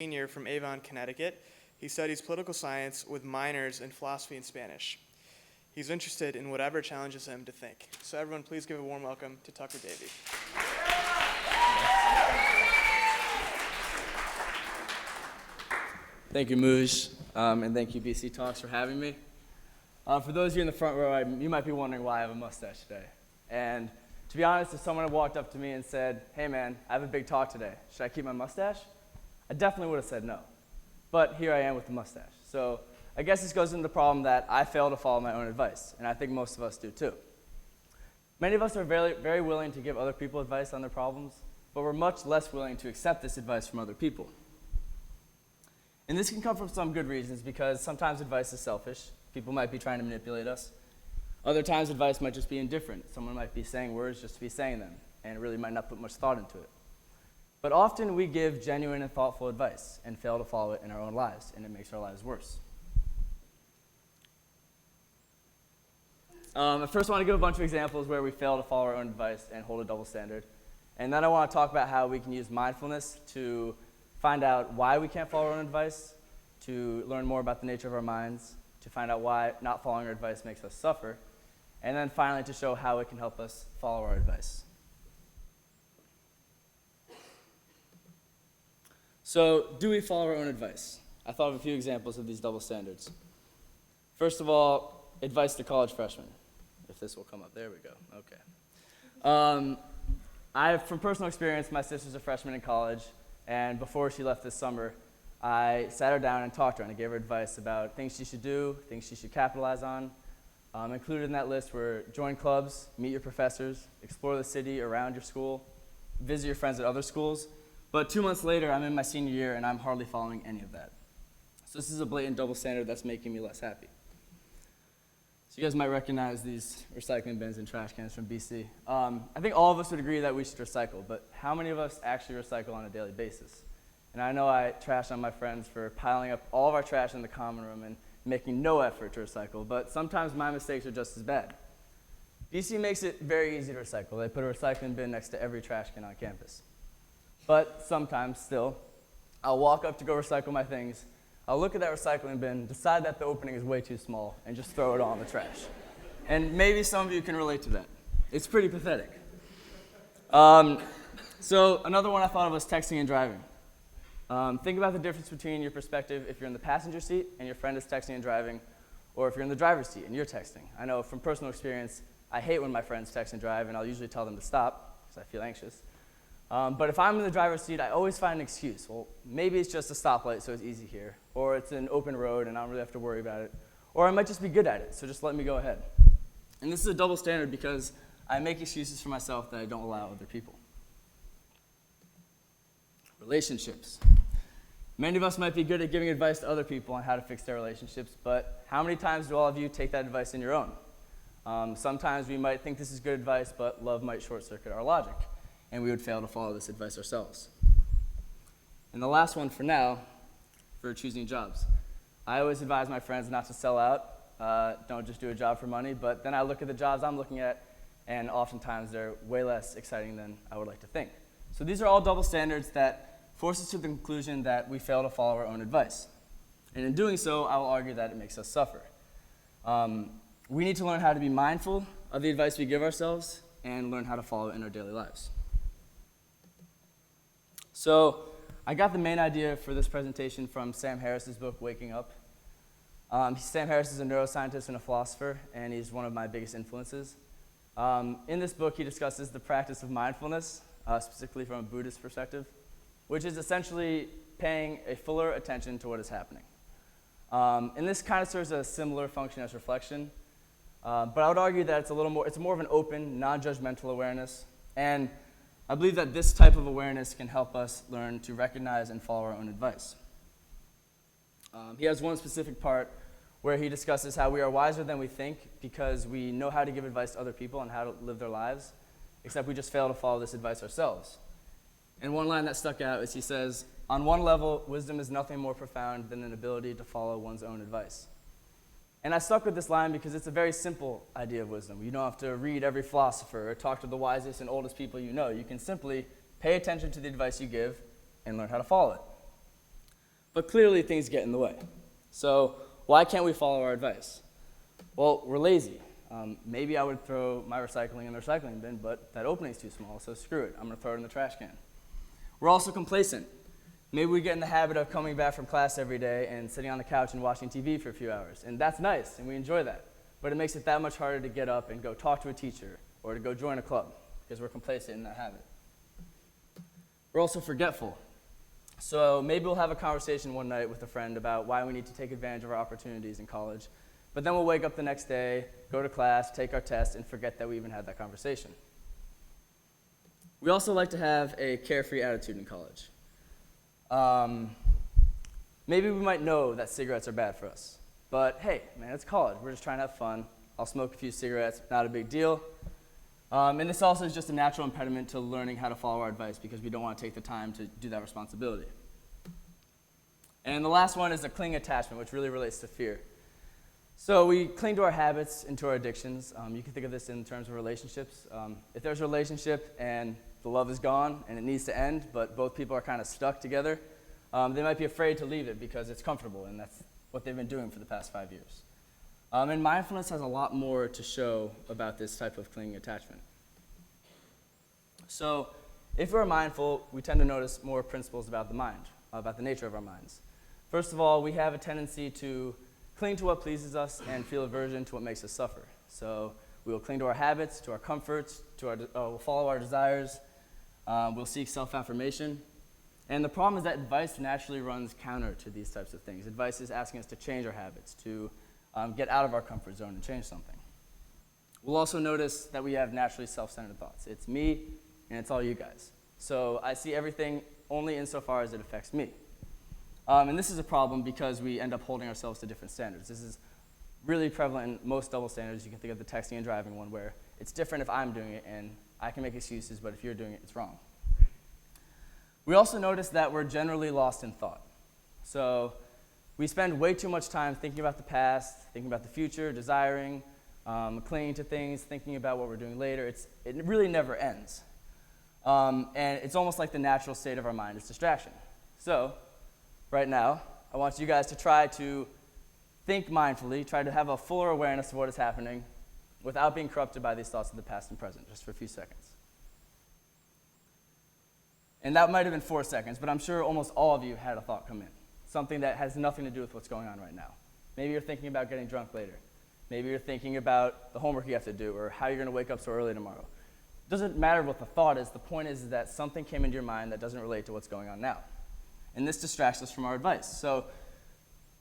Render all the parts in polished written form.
Senior from Avon, Connecticut. He studies political science with minors in philosophy and Spanish. He's interested in whatever challenges him to think. So everyone, please give a warm welcome to Tucker Davey. Thank you, Mooj, and thank you, BCTalks, for having me. For those of you in the front row, you might be wondering why I have a mustache today. And to be honest, if someone had walked up to me and said, "Hey man, I have a big talk today, should I keep my mustache?" I definitely would have said no. But here I am with the mustache. So I guess this goes into the problem that I fail to follow my own advice, and I think most of us do too. Many of us are very, very willing to give other people advice on their problems, but we're much less willing to accept this advice from other people. And this can come from some good reasons, because sometimes advice is selfish. People might be trying to manipulate us. Other times advice might just be indifferent. Someone might be saying words just to be saying them, and really might not put much thought into it. But often we give genuine and thoughtful advice and fail to follow it in our own lives, and it makes our lives worse. I first want to give a bunch of examples where we fail to follow our own advice and hold a double standard. And then I want to talk about how we can use mindfulness to find out why we can't follow our own advice, to learn more about the nature of our minds, to find out why not following our advice makes us suffer, and then finally to show how it can help us follow our advice. So, do we follow our own advice? I thought of a few examples of these double standards. First of all, advice to college freshmen. If this will come up, there we go, okay. From personal experience, my sister's a freshman in college, and before she left this summer, I sat her down and talked to her, and I gave her advice about things she should do, things she should capitalize on. Included in that list were join clubs, meet your professors, explore the city around your school, visit your friends at other schools. But 2 months later, I'm in my senior year, and I'm hardly following any of that. So this is a blatant double standard that's making me less happy. So you guys might recognize these recycling bins and trash cans from BC. I think all of us would agree that we should recycle, but how many of us actually recycle on a daily basis? And I know I trash on my friends for piling up all of our trash in the common room and making no effort to recycle, but sometimes my mistakes are just as bad. BC makes it very easy to recycle. They put a recycling bin next to every trash can on campus. But sometimes, still, I'll walk up to go recycle my things, I'll look at that recycling bin, decide that the opening is way too small, and just throw it all in the trash. And maybe some of you can relate to that. It's pretty pathetic. So another one I thought of was texting and driving. Think about the difference between your perspective if you're in the passenger seat and your friend is texting and driving, or if you're in the driver's seat and you're texting. I know from personal experience, I hate when my friends text and drive, and I'll usually tell them to stop because I feel anxious. But if I'm in the driver's seat, I always find an excuse. Well, maybe it's just a stoplight, so it's easy here. Or it's an open road, and I don't really have to worry about it. Or I might just be good at it, so just let me go ahead. And this is a double standard because I make excuses for myself that I don't allow other people. Relationships. Many of us might be good at giving advice to other people on how to fix their relationships, but how many times do all of you take that advice in your own? Sometimes we might think this is good advice, but love might short-circuit our logic, and we would fail to follow this advice ourselves. And the last one for now, for choosing jobs. I always advise my friends not to sell out, don't just do a job for money, but then I look at the jobs I'm looking at, and oftentimes they're way less exciting than I would like to think. So these are all double standards that force us to the conclusion that we fail to follow our own advice. And in doing so, I will argue that it makes us suffer. We need to learn how to be mindful of the advice we give ourselves and learn how to follow it in our daily lives. So I got the main idea for this presentation from Sam Harris's book, Waking Up. Sam Harris is a neuroscientist and a philosopher, and he's one of my biggest influences. In this book, he discusses the practice of mindfulness, specifically from a Buddhist perspective, which is essentially paying a fuller attention to what is happening. And this kind of serves a similar function as reflection, but I would argue that it's more of an open, non-judgmental awareness, and I believe that this type of awareness can help us learn to recognize and follow our own advice. He has one specific part where he discusses how we are wiser than we think because we know how to give advice to other people and how to live their lives, except we just fail to follow this advice ourselves. And one line that stuck out is he says, "On one level, wisdom is nothing more profound than an ability to follow one's own advice." And I stuck with this line because it's a very simple idea of wisdom. You don't have to read every philosopher or talk to the wisest and oldest people you know. You can simply pay attention to the advice you give and learn how to follow it. But clearly things get in the way. So why can't we follow our advice? Well, we're lazy. Maybe I would throw my recycling in the recycling bin, but that opening's too small, so screw it. I'm going to throw it in the trash can. We're also complacent. Maybe we get in the habit of coming back from class every day and sitting on the couch and watching TV for a few hours. And that's nice, and we enjoy that. But it makes it that much harder to get up and go talk to a teacher or to go join a club because we're complacent in that habit. We're also forgetful. So maybe we'll have a conversation one night with a friend about why we need to take advantage of our opportunities in college. But then we'll wake up the next day, go to class, take our test, and forget that we even had that conversation. We also like to have a carefree attitude in college. Maybe we might know that cigarettes are bad for us. But hey, man, it's college. We're just trying to have fun. I'll smoke a few cigarettes, not a big deal. And this also is just a natural impediment to learning how to follow our advice because we don't want to take the time to do that responsibility. And the last one is a cling attachment, which really relates to fear. So we cling to our habits and to our addictions. You can think of this in terms of relationships. If there's a relationship and the love is gone and it needs to end, but both people are kind of stuck together, they might be afraid to leave it because it's comfortable, and that's what they've been doing for the past 5 years. And mindfulness has a lot more to show about this type of clinging attachment. So if we're mindful, we tend to notice more principles about the mind, about the nature of our minds. First of all, we have a tendency to cling to what pleases us and feel aversion to what makes us suffer. So we will cling to our habits, to our comforts, we'll follow our desires, we'll seek self-affirmation. And the problem is that advice naturally runs counter to these types of things. Advice is asking us to change our habits, to get out of our comfort zone and change something. We'll also notice that we have naturally self-centered thoughts. It's me, and it's all you guys. So I see everything only insofar as it affects me. And this is a problem because we end up holding ourselves to different standards. This is really prevalent in most double standards. You can think of the texting and driving one, where it's different if I'm doing it, and I can make excuses, but if you're doing it, it's wrong. We also notice that we're generally lost in thought. So we spend way too much time thinking about the past, thinking about the future, desiring, clinging to things, thinking about what we're doing later. It really never ends. And it's almost like the natural state of our mind is distraction. So right now, I want you guys to try to think mindfully, try to have a fuller awareness of what is happening without being corrupted by these thoughts of the past and present, just for a few seconds. And that might have been 4 seconds, but I'm sure almost all of you had a thought come in, something that has nothing to do with what's going on right now. Maybe you're thinking about getting drunk later. Maybe you're thinking about the homework you have to do or how you're going to wake up so early tomorrow. It doesn't matter what the thought is. The point is that something came into your mind that doesn't relate to what's going on now. And this distracts us from our advice. So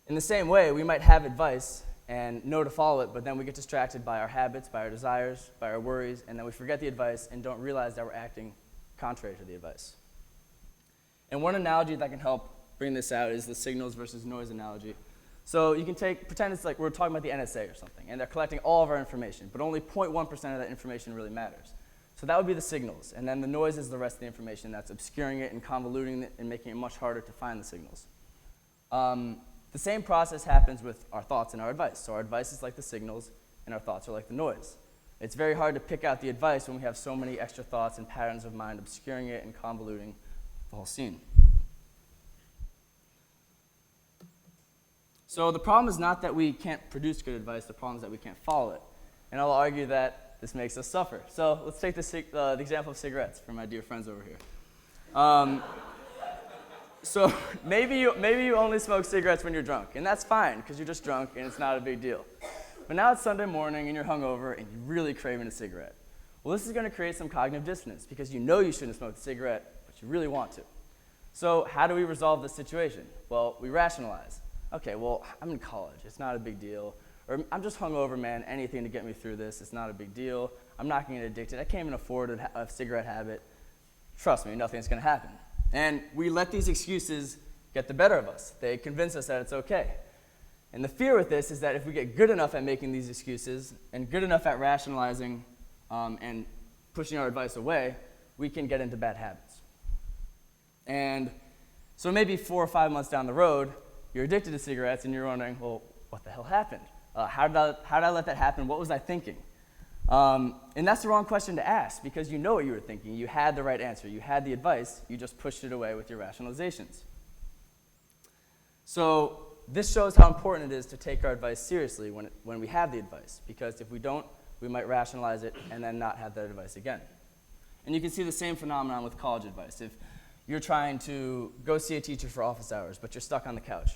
in the same way, we might have advice and know to follow it, but then we get distracted by our habits, by our desires, by our worries, and then we forget the advice and don't realize that we're acting contrary to the advice. And one analogy that can help bring this out is the signals versus noise analogy. So you can pretend it's like we're talking about the NSA or something, and they're collecting all of our information, but only 0.1% of that information really matters. So that would be the signals, and then the noise is the rest of the information that's obscuring it and convoluting it and making it much harder to find the signals. The same process happens with our thoughts and our advice. So our advice is like the signals, and our thoughts are like the noise. It's very hard to pick out the advice when we have so many extra thoughts and patterns of mind obscuring it and convoluting the whole scene. So the problem is not that we can't produce good advice, the problem is that we can't follow it. And I'll argue that this makes us suffer. So let's take the example of cigarettes for my dear friends over here. So maybe you only smoke cigarettes when you're drunk, and that's fine, because you're just drunk and it's not a big deal. But now it's Sunday morning and you're hungover and you're really craving a cigarette. Well, this is going to create some cognitive dissonance, because you know you shouldn't smoke the cigarette, but you really want to. So how do we resolve this situation? Well, we rationalize. Okay, well, I'm in college. It's not a big deal. Or I'm just hungover, man. Anything to get me through this. It's not a big deal. I'm not going to get addicted. I can't even afford a cigarette habit. Trust me, nothing's going to happen. And we let these excuses get the better of us. They convince us that it's okay. And the fear with this is that if we get good enough at making these excuses and good enough at rationalizing and pushing our advice away, we can get into bad habits. And so maybe 4 or 5 months down the road, you're addicted to cigarettes and you're wondering, well, what the hell happened? How did I let that happen? What was I thinking? And that's the wrong question to ask, because you know what you were thinking. You had the right answer. You had the advice. You just pushed it away with your rationalizations. So this shows how important it is to take our advice seriously when we have the advice, because if we don't, we might rationalize it and then not have that advice again. And you can see the same phenomenon with college advice. If you're trying to go see a teacher for office hours, but you're stuck on the couch,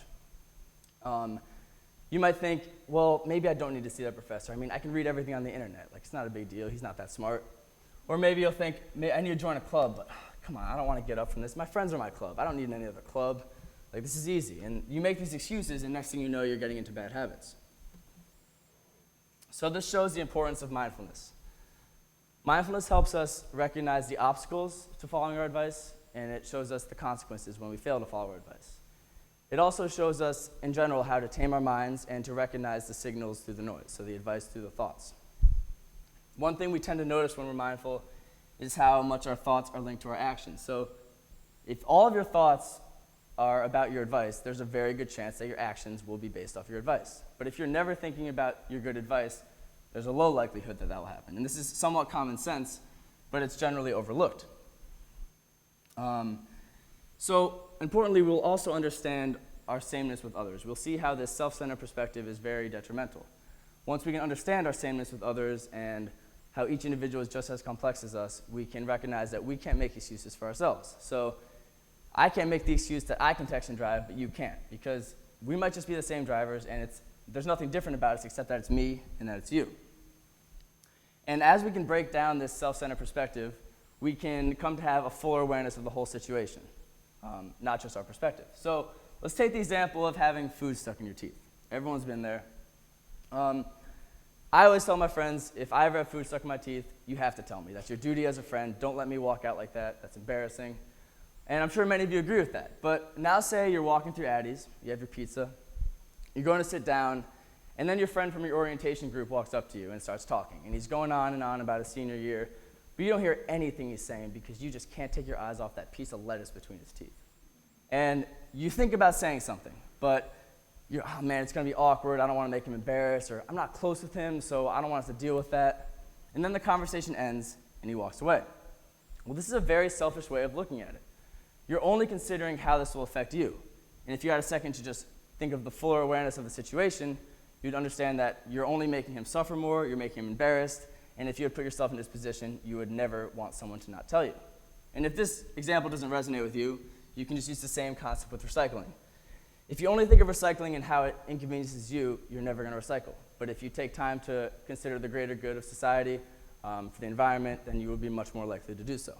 you might think, well, maybe I don't need to see that professor. I mean, I can read everything on the internet. Like, it's not a big deal. He's not that smart. Or maybe you'll think, I need to join a club, but come on, I don't want to get up from this. My friends are my club. I don't need any other club. Like, this is easy. And you make these excuses, and next thing you know, you're getting into bad habits. So this shows the importance of mindfulness. Mindfulness helps us recognize the obstacles to following our advice, and it shows us the consequences when we fail to follow our advice. It also shows us, in general, how to tame our minds and to recognize the signals through the noise, so the advice through the thoughts. One thing we tend to notice when we're mindful is how much our thoughts are linked to our actions. So if all of your thoughts are about your advice, there's a very good chance that your actions will be based off your advice. But if you're never thinking about your good advice, there's a low likelihood that that will happen. And this is somewhat common sense, but it's generally overlooked. So importantly, we'll also understand our sameness with others. We'll see how this self-centered perspective is very detrimental. Once we can understand our sameness with others and how each individual is just as complex as us, we can recognize that we can't make excuses for ourselves. So I can't make the excuse that I can text and drive, but you can't, because we might just be the same drivers, and there's nothing different about us except that it's me and that it's you. And as we can break down this self-centered perspective, we can come to have a fuller awareness of the whole situation, not just our perspective. So let's take the example of having food stuck in your teeth. Everyone's been there. I always tell my friends, if I ever have food stuck in my teeth, you have to tell me. That's your duty as a friend. Don't let me walk out like that. That's embarrassing. And I'm sure many of you agree with that. But now say you're walking through Addie's, you have your pizza, you're going to sit down, and then your friend from your orientation group walks up to you and starts talking. And he's going on and on about his senior year, but you don't hear anything he's saying because you just can't take your eyes off that piece of lettuce between his teeth. And you think about saying something, but you're, oh man, it's going to be awkward. I don't want to make him embarrassed, or I'm not close with him, so I don't want us to deal with that. And then the conversation ends, and he walks away. Well, this is a very selfish way of looking at it. You're only considering how this will affect you. And if you had a second to just think of the fuller awareness of the situation, you'd understand that you're only making him suffer more, you're making him embarrassed, and if you had put yourself in this position, you would never want someone to not tell you. And if this example doesn't resonate with you, you can just use the same concept with recycling. If you only think of recycling and how it inconveniences you, you're never going to recycle. But if you take time to consider the greater good of society, for the environment, then you will be much more likely to do so.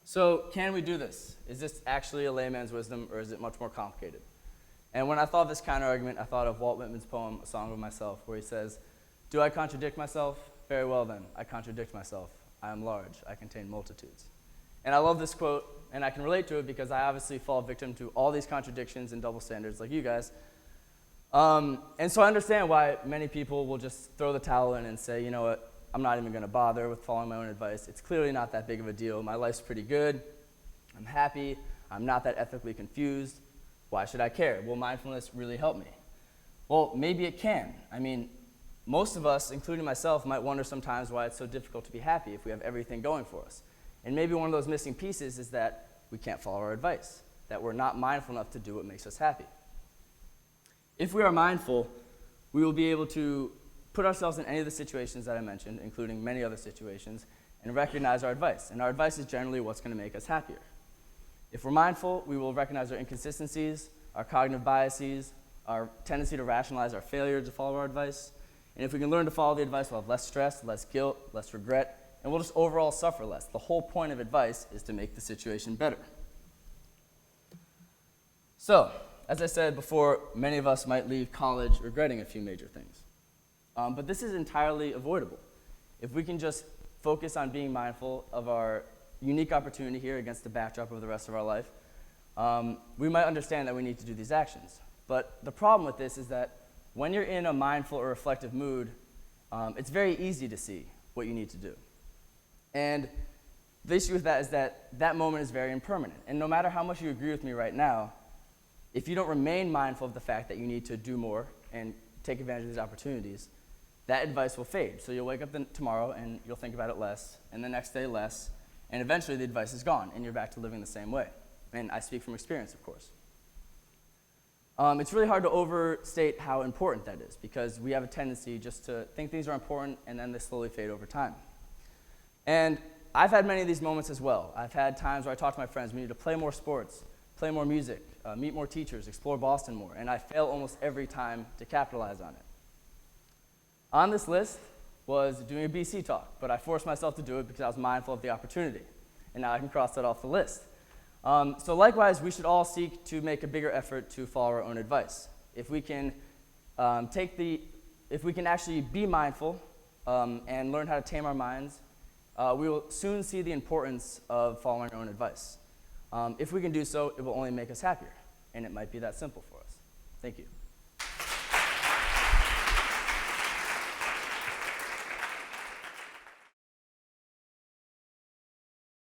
So can we do this? Is this actually a layman's wisdom, or is it much more complicated? And when I thought of this counter-argument, I thought of Walt Whitman's poem, A Song of Myself, where he says, "Do I contradict myself? Very well then, I contradict myself. I am large, I contain multitudes." And I love this quote, and I can relate to it because I obviously fall victim to all these contradictions and double standards like you guys. And so I understand why many people will just throw the towel in and say, you know what, I'm not even going to bother with following my own advice. It's clearly not that big of a deal. My life's pretty good. I'm happy. I'm not that ethically confused. Why should I care? Will mindfulness really help me? Well, maybe it can. I mean, most of us, including myself, might wonder sometimes why it's so difficult to be happy if we have everything going for us. And maybe one of those missing pieces is that we can't follow our advice, that we're not mindful enough to do what makes us happy. If we are mindful, we will be able to put ourselves in any of the situations that I mentioned, including many other situations, and recognize our advice. And our advice is generally what's going to make us happier. If we're mindful, we will recognize our inconsistencies, our cognitive biases, our tendency to rationalize our failure to follow our advice. And if we can learn to follow the advice, we'll have less stress, less guilt, less regret, and we'll just overall suffer less. The whole point of advice is to make the situation better. So, as I said before, many of us might leave college regretting a few major things. But this is entirely avoidable. If we can just focus on being mindful of our unique opportunity here against the backdrop of the rest of our life, we might understand that we need to do these actions. But the problem with this is that when you're in a mindful or reflective mood, it's very easy to see what you need to do. And the issue with that is that that moment is very impermanent. And no matter how much you agree with me right now, if you don't remain mindful of the fact that you need to do more and take advantage of these opportunities, that advice will fade. So you'll wake up tomorrow and you'll think about it less, and the next day less, and eventually the advice is gone and you're back to living the same way. and I speak from experience, of course. It's really hard to overstate how important that is, because we have a tendency just to think things are important, and then they slowly fade over time. And I've had many of these moments as well. I've had times where I talk to my friends, we need to play more sports, play more music, meet more teachers, explore Boston more, and I fail almost every time to capitalize on it. On this list was doing a BC talk, but I forced myself to do it because I was mindful of the opportunity, and now I can cross that off the list. So likewise, we should all seek to make a bigger effort to follow our own advice. If we can actually be mindful and learn how to tame our minds, we will soon see the importance of following our own advice. If we can do so, it will only make us happier, and it might be that simple for us. Thank you.